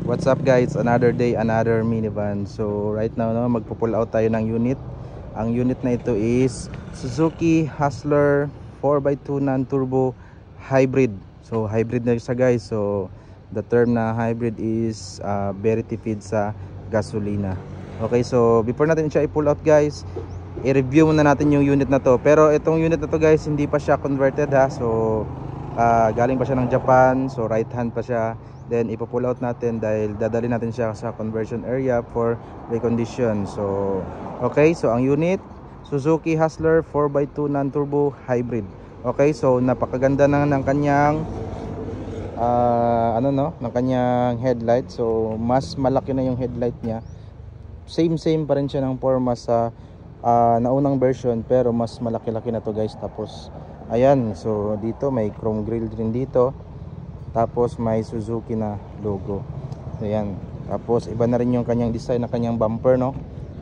What's up guys, another day, another minivan. So right now no, magpo-pull out tayo ng unit. Ang unit na ito is Suzuki Hustler 4x2 non-turbo hybrid. So hybrid na siya guys. So the term na hybrid is very tipid sa gasolina. Okay, so before natin siya i-pull out guys, i-review muna natin yung unit na to. Pero itong unit na to guys, hindi pa siya converted ha. So galing pa siya ng Japan. So right hand pa siya. Then ipo-pull out natin dahil dadali natin siya sa conversion area for recondition. So okay, so ang unit Suzuki Hustler 4x2 non-turbo hybrid. Okay, so napakaganda na ng kanyang ng kanyang headlight. So mas malaki na yung headlight niya. Same pa rin siya ng forma sa naunang version, pero mas malaki-laki na to guys. Tapos ayan, so dito may chrome grille din dito. Tapos may Suzuki na logo. Ayan. Tapos iba na rin yung kanyang design na kanyang bumper, no?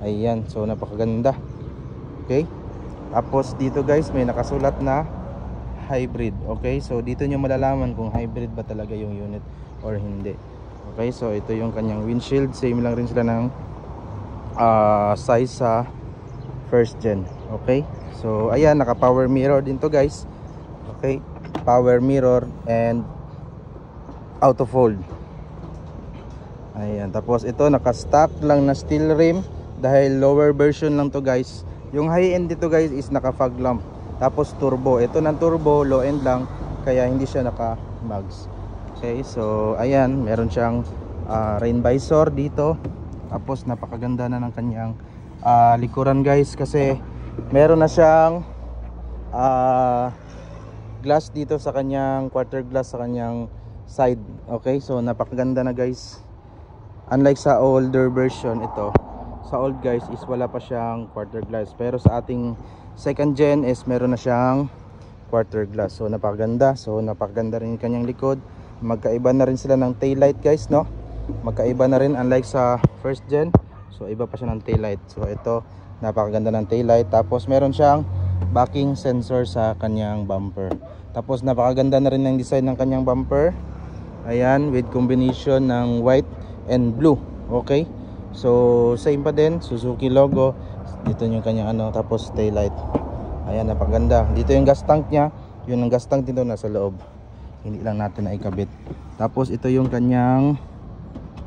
Ayan, so napakaganda. Okay? Tapos dito guys, may nakasulat na hybrid. Okay? So dito nyo malalaman kung hybrid ba talaga yung unit or hindi. Okay? So ito yung kanyang windshield. Same lang rin sila ng size sa first gen. Okay? So ayan, naka power mirror din to guys. Okay? Power mirror and auto fold. Ayan, tapos ito naka-stock lang na steel rim dahil lower version lang to guys. Yung high end dito guys is naka fog lamp. Tapos turbo. Ito ng turbo, low end lang kaya hindi siya naka mags. Okay, so ayan, meron siyang rain visor dito. Tapos napakaganda na ng kanyang likuran guys kasi meron na siyang glass dito sa kanyang quarter glass sa kanyang side. Okay, so napakaganda na guys. Unlike sa older version, ito sa old guys is wala pa siyang quarter glass, pero sa ating second gen is meron na siyang quarter glass. So napakaganda. So napakaganda rin yung kanyang likod. Magkaiba na rin sila ng tail light guys, no? Magkaiba na rin unlike sa first gen. So iba pa siya ng tail light. So ito napakaganda ng tail light. Tapos meron siyang backing sensor sa kanyang bumper. Tapos napakaganda na rin ng design ng kanyang bumper. Ayan, with combination ng white and blue. Okay, so same pa din, Suzuki logo. Dito yung kanyang tapos tail light. Ayan, napaganda. Dito yung gas tank nya. Yun ang gas tank dito nasa loob, hindi lang natin na ikabit. Tapos ito yung kanyang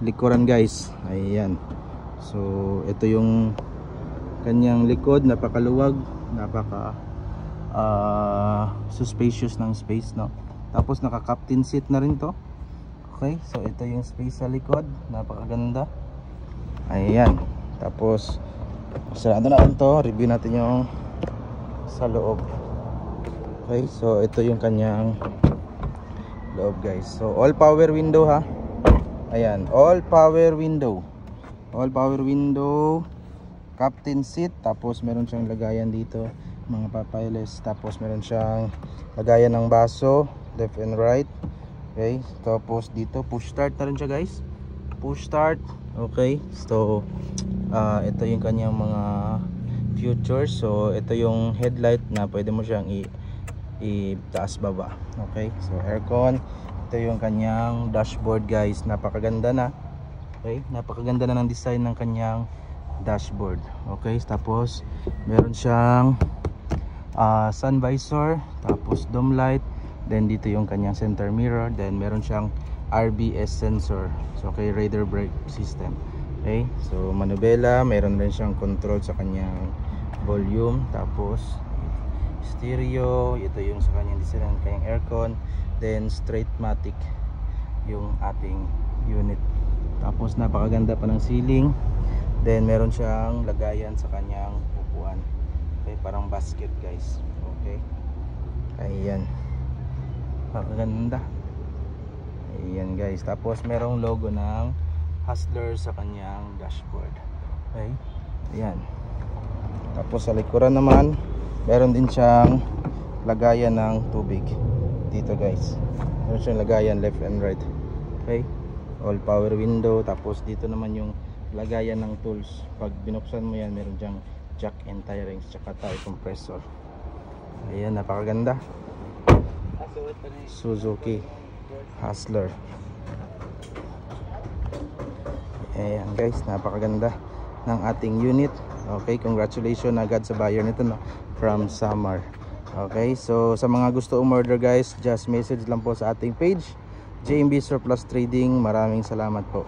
likuran guys. Ayan, so ito yung kanyang likod. Napakaluwag, napaka spacious ng space, no? Tapos naka captain seat na rin to. Okay, so ito yung space sa likod, napakaganda. Ayan, tapos sarado na ito, review natin yung sa loob. Okay, so ito yung kanyang loob guys. So all power window ha. Ayan, all power window. All power window, captain seat. Tapos meron siyang lagayan dito, mga papiles. Tapos meron siyang lagayan ng baso, left and right. Okay, tapos dito push start na rin siya guys. Push start. Okay, so ito yung kanyang mga features. So ito yung headlight na pwede mo siyang i-taas baba. Okay, so aircon. Ito yung kanyang dashboard guys. Napakaganda na. Okay, napakaganda na ng design ng kanyang dashboard. Okay, tapos meron siyang sun visor, tapos dome light. Then dito yung kanyang center mirror. Then meron siyang RBS sensor. So okay, radar brake system. Okay, so manubela. Meron rin siyang control sa kanyang volume. Tapos stereo. Ito yung sa kanyang design ng kanyang aircon. Then straight matic yung ating unit. Tapos napakaganda pa ng ceiling. Then meron siyang lagayan sa kanyang upuan. Okay, parang basket guys. Okay, ayan, napakaganda. Ayan guys. Tapos merong logo ng Hustler sa kanyang dashboard. Okay, ayan. Tapos sa likuran naman meron din siyang lagayan ng tubig dito guys. Meron siyang lagayan left and right. Okay, all power window. Tapos dito naman yung lagayan ng tools. Pag binuksan mo yan, meron diyang jack and tie rings tsaka tire compressor. Ayan, napakaganda. Suzuki Hustler. Ayan guys, napakaganda ng ating unit. Okay, congratulations agad sa buyer nito, no, from Samar. Okay, so sa mga gusto umorder guys, just message lang po sa ating page, JMB Surplus Trading. Maraming salamat po.